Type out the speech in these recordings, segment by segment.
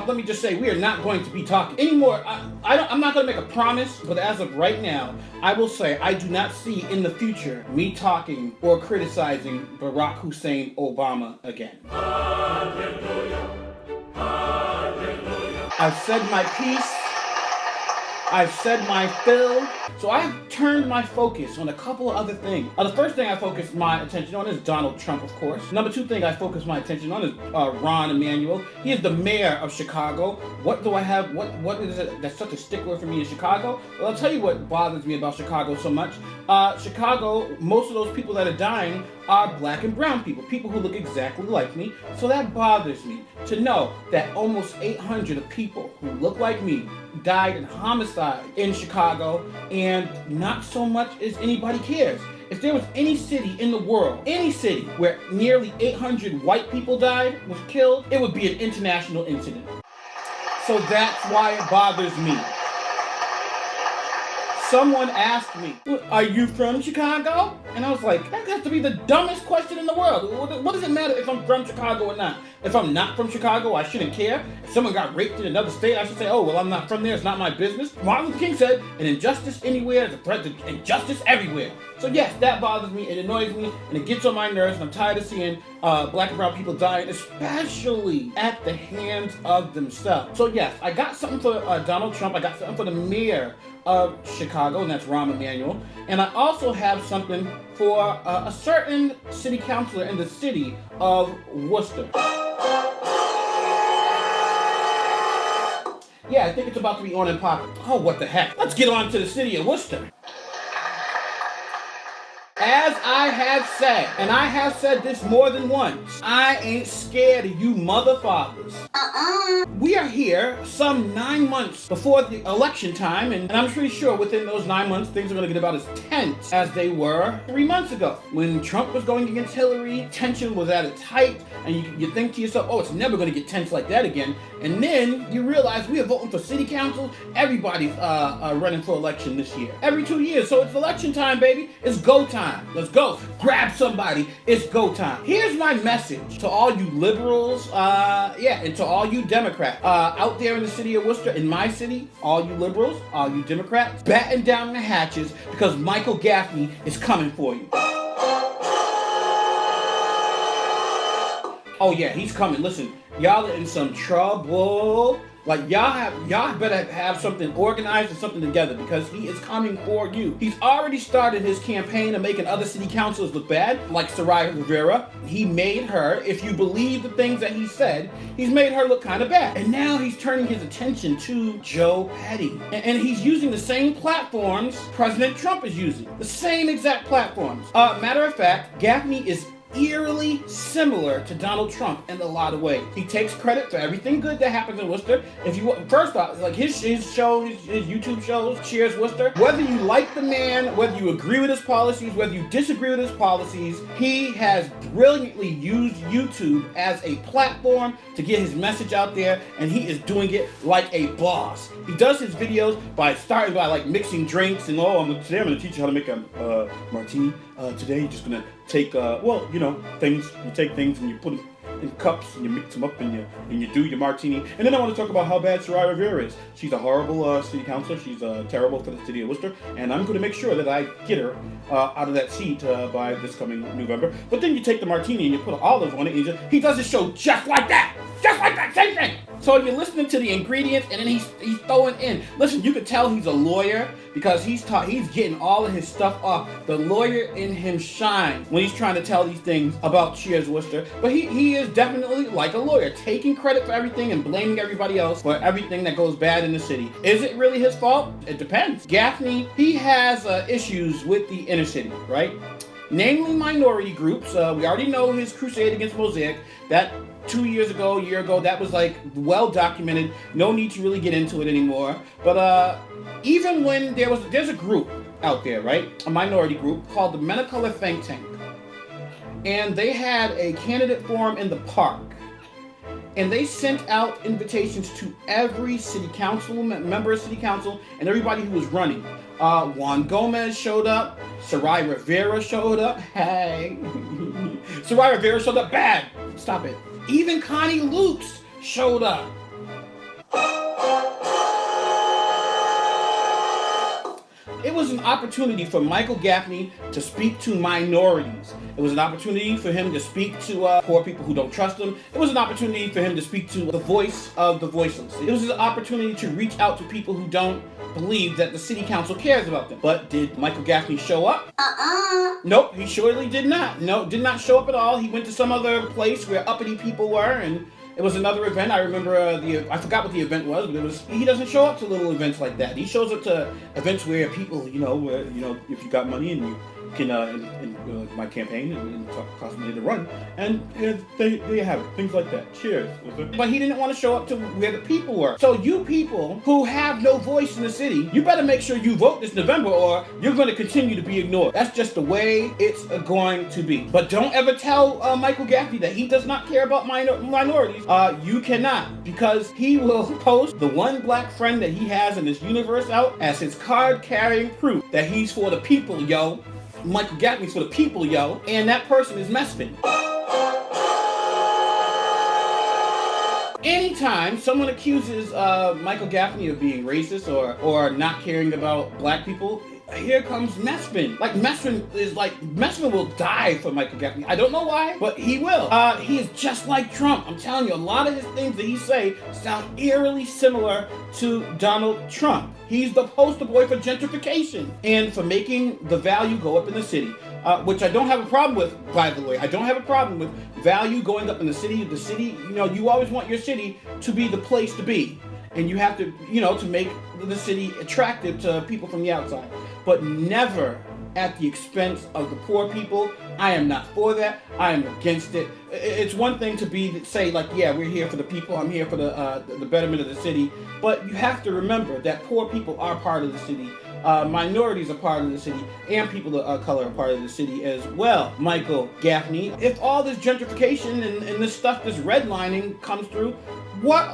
let me just say, we are not going to be talking anymore. I'm not going to make a promise, but as of right now, I will say I do not see in the future me talking or criticizing Barack Hussein Obama again. Hallelujah. Hallelujah. I've said my piece. I've said my fill. So I've turned my focus on a couple of other things. The first thing I focused my attention on is Donald Trump, of course. Number two thing I focused my attention on is Rahm Emanuel. He is the mayor of Chicago. What do I have? What is it that's such a stickler for me in Chicago? Well, I'll tell you what bothers me about Chicago so much. Chicago, most of those people that are dying are black and brown people who look exactly like me. So that bothers me to know that almost 800 of people who look like me died in homicide in Chicago, and not so much as anybody cares. If there was any city in the world, any city where nearly 800 white people died, was killed, it would be an international incident. So that's why it bothers me. Someone asked me, are you from Chicago? And I was like, that has to be the dumbest question in the world. What does it matter if I'm from Chicago or not? If I'm not from Chicago, I shouldn't care. If someone got raped in another state, I should say, oh, well, I'm not from there. It's not my business. Martin Luther King said, an injustice anywhere is a threat to injustice everywhere. So yes, that bothers me, it annoys me, and it gets on my nerves, and I'm tired of seeing black and brown people dying, especially at the hands of themselves. So yes, I got something for Donald Trump. I got something for the mayor of Chicago, and that's Rahm Emanuel. And I also have something for a certain city councilor in the city of Worcester. Yeah, I think it's about to be on and popping. Oh, what the heck. Let's get on to the city of Worcester. As I have said, and I have said this more than once, I ain't scared of you mother fathers. We are here some 9 months before the election time, and I'm pretty sure within those 9 months, things are going to get about as tense as they were 3 months ago. When Trump was going against Hillary, tension was at its height, and you think to yourself, oh, it's never going to get tense like that again. And then you realize we are voting for city council. Everybody's running for election this year. Every 2 years. So it's election time, baby. It's go time. Let's go. Grab somebody. It's go time. Here's my message to all you liberals, and to all you Democrats out there in the city of Worcester, in my city, all you liberals, all you Democrats, batten down the hatches because Michael Gaffney is coming for you. Oh yeah, he's coming. Listen, y'all are in some trouble. Like, y'all better have something organized and something together because he is coming for you. He's already started his campaign of making other city councilors look bad, like Soraya Rivera. He made her, if you believe the things that he said, he's made her look kind of bad. And now he's turning his attention to Joe Petty. And he's using the same platforms President Trump is using. The same exact platforms. Matter of fact, Gaffney is eerily similar to Donald Trump in a lot of ways. He takes credit for everything good that happens in Worcester. If you first off, like his YouTube shows, Cheers Worcester. Whether you like the man, whether you agree with his policies, whether you disagree with his policies, he has brilliantly used YouTube as a platform to get his message out there, and he is doing it like a boss. He does his videos by starting by like mixing drinks and today I'm gonna teach you how to make a martini. Today you're just gonna take things. You take things and you put them in cups and you mix them up and you do your martini. And then I want to talk about how bad Soraya Rivera is. She's a horrible city councilor. She's terrible for the city of Worcester, and I'm going to make sure that I get her out of that seat by this coming November. But then you take the martini and you put an olive on it, and he does his show just like that. Just like that, same thing. So you're listening to the ingredients, and then he's throwing in. Listen, you can tell he's a lawyer because he's getting all of his stuff off. The lawyer in him shines when he's trying to tell these things about Cheers Worcester. But he is definitely like a lawyer, taking credit for everything and blaming everybody else for everything that goes bad in the city. Is it really his fault? It depends. Gaffney, he has issues with the inner city, right? Namely minority groups. We already know his crusade against Mosaic. That 2 years ago, a year ago, that was like well documented. No need to really get into it anymore. But even when there's a group out there, right? A minority group called the Men of Color Think Tank. And they had a candidate forum in the park. And they sent out invitations to every city council, member of city council, and everybody who was running. Juan Gomez showed up. Soraya Rivera showed up. Hey. Soraya Rivera showed up. Bad. Stop it. Even Connie Lukes showed up. It was an opportunity for Michael Gaffney to speak to minorities. It was an opportunity for him to speak to poor people who don't trust him. It was an opportunity for him to speak to the voice of the voiceless. It was an opportunity to reach out to people who don't believe that the city council cares about them. But did Michael Gaffney show up? Nope, he surely did not. No, did not show up at all. He went to some other place where uppity people were, and it was another event. I remember I forgot what the event was, but he doesn't show up to little events like that. He shows up to events where people, where, if you got money and you can, my campaign and cost money to run, and they have it, things like that. Cheers. But he didn't want to show up to where the people were. So you people who have no voice in the city, you better make sure you vote this November, or you're going to continue to be ignored. That's just the way it's going to be. But don't ever tell Michael Gaffney that he does not care about minorities. You cannot, because he will post the one black friend that he has in this universe out as his card-carrying proof that he's for the people, yo. Michael Gaffney's for the people, yo, and that person is Mespin. Anytime someone accuses Michael Gaffney of being racist or not caring about black people, here comes Mespin. Mespin will die for Michael Gaffney. I don't know why, but he will. He is just like Trump. I'm telling you, a lot of his things that he say sound eerily similar to Donald Trump. He's the poster boy for gentrification and for making the value go up in the city, which I don't have a problem with, by the way. I don't have a problem with value going up in the city. The city, you always want your city to be the place to be. And you have to, to make the city attractive to people from the outside. But never at the expense of the poor people. I am not for that. I am against it. It's one thing to say yeah, we're here for the people. I'm here for the betterment of the city. But you have to remember that poor people are part of the city. Minorities are part of the city, and people of color are part of the city as well. Michael Gaffney, if all this gentrification and this stuff, this redlining comes through, what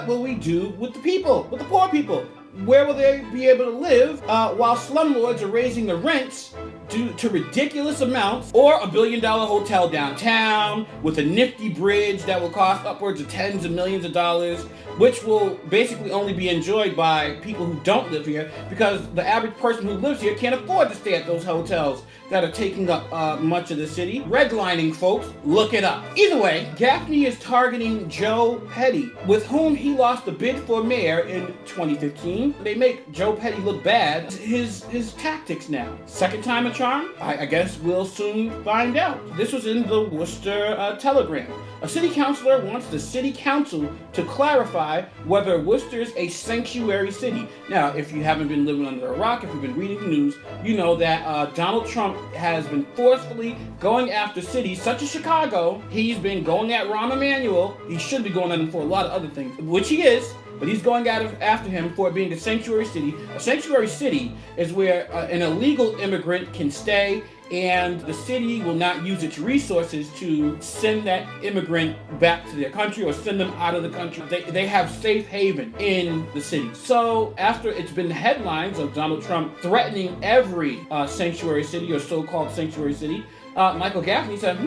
will we do with the people, with the poor people? Where will they be able to live while slumlords are raising the rents due to ridiculous amounts, or a $1 billion hotel downtown with a nifty bridge that will cost upwards of tens of millions of dollars, which will basically only be enjoyed by people who don't live here, because the average person who lives here can't afford to stay at those hotels that are taking up much of the city. Redlining, folks, look it up. Either way, Gaffney is targeting Joe Petty, with whom he lost the bid for mayor in 2015. They make Joe Petty look bad. His tactics now. Second time a charm? I guess we'll soon find out. This was in the Worcester Telegram. A city councilor wants the city council to clarify whether Worcester is a sanctuary city. Now, if you haven't been living under a rock, if you've been reading the news, you know that Donald Trump has been forcefully going after cities such as Chicago. He's been going at Rahm Emanuel. He should be going at him for a lot of other things, which he is. But he's going after him for being a sanctuary city. A sanctuary city is where an illegal immigrant can stay, and the city will not use its resources to send that immigrant back to their country or send them out of the country. They have safe haven in the city. So after it's been the headlines of Donald Trump threatening every sanctuary city or so-called sanctuary city, Michael Gaffney said,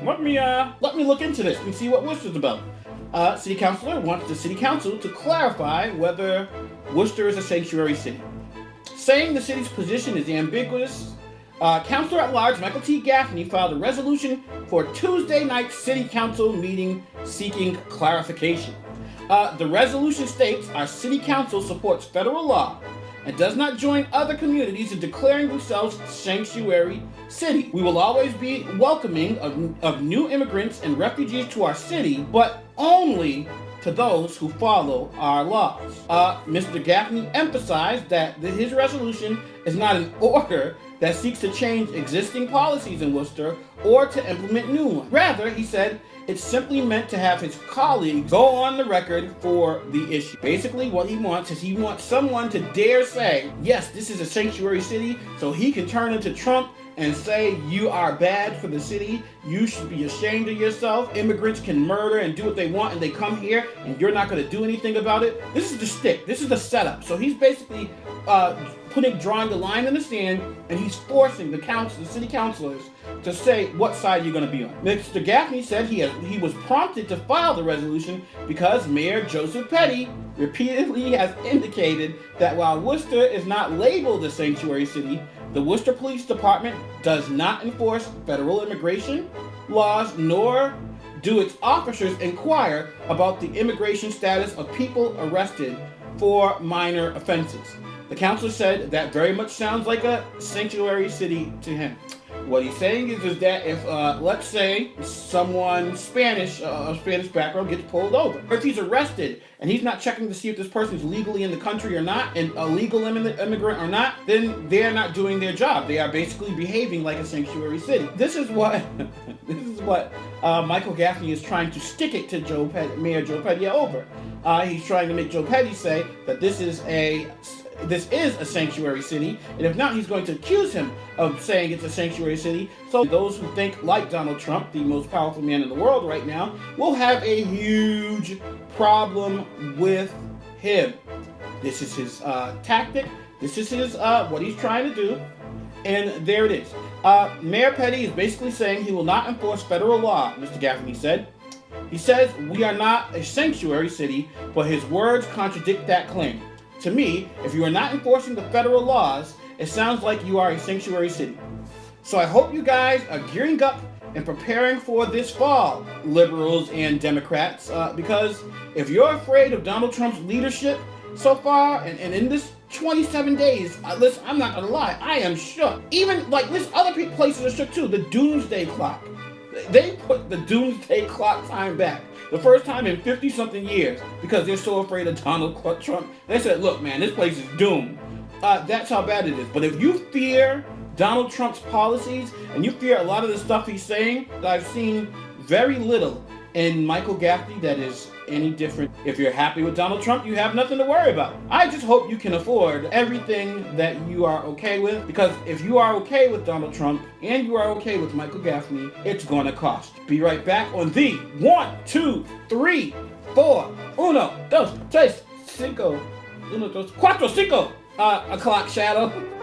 let me look into this and see what Worcester's about. City councilor wants the city council to clarify whether Worcester is a sanctuary city. Saying the city's position is ambiguous, Councilor at Large Michael T. Gaffney filed a resolution for Tuesday night's city council meeting seeking clarification. The resolution states our city council supports federal law and does not join other communities in declaring themselves sanctuary city. We will always be welcoming of new immigrants and refugees to our city, but only to those who follow our laws. Mr. Gaffney emphasized that his resolution is not an order that seeks to change existing policies in Worcester or to implement new ones. Rather, he said, it's simply meant to have his colleagues go on the record for the issue. Basically, what he wants is he wants someone to dare say, yes, this is a sanctuary city, so he can turn into Trump and say, you are bad for the city, you should be ashamed of yourself, immigrants can murder and do what they want and they come here and you're not going to do anything about it. This is the stick, this is the setup. So he's basically drawing the line in the sand, and he's forcing the city councilors to say what side you're going to be on. Mr. Gaffney said he was prompted to file the resolution because Mayor Joseph Petty repeatedly has indicated that while Worcester is not labeled a sanctuary city, the Worcester Police Department does not enforce federal immigration laws, nor do its officers inquire about the immigration status of people arrested for minor offenses. The councilor said that very much sounds like a sanctuary city to him. What he's saying is that if, let's say, someone Spanish background gets pulled over, or if he's arrested and he's not checking to see if this person's legally in the country or not, and a legal immigrant or not, then they're not doing their job. They are basically behaving like a sanctuary city. This is what Michael Gaffney is trying to stick it to Mayor Joe Petty over. He's trying to make Joe Petty say that this is a sanctuary city, and if not, he's going to accuse him of saying it's a sanctuary city. So those who think like Donald Trump, the most powerful man in the world right now, will have a huge problem with him. This is his tactic. This is his what he's trying to do, and there it is. Mayor Petty is basically saying he will not enforce federal law, Mr. Gaffney said. He says we are not a sanctuary city, but his words contradict that claim. To me, if you are not enforcing the federal laws, it sounds like you are a sanctuary city. So I hope you guys are gearing up and preparing for this fall, liberals and Democrats, because if you're afraid of Donald Trump's leadership so far, and in this 27 days, listen, I'm not gonna lie, I am shook. Even like this, other places are shook too. The doomsday clock. They put the doomsday clock time back. The first time in 50-something years, because they're so afraid of Donald Trump. They said, look, man, this place is doomed. That's how bad it is. But if you fear Donald Trump's policies, and you fear a lot of the stuff he's saying, I've seen very little in Michael Gaffney that is any different. If you're happy with Donald Trump, you have nothing to worry about. I just hope you can afford everything that you are okay with, because if you are okay with Donald Trump and you are okay with Michael Gaffney, it's going to cost. Be right back on the 1, 2, 3, 4, 1, 2, 3, 5, 1, 2, 4, 5 o'clock shadow.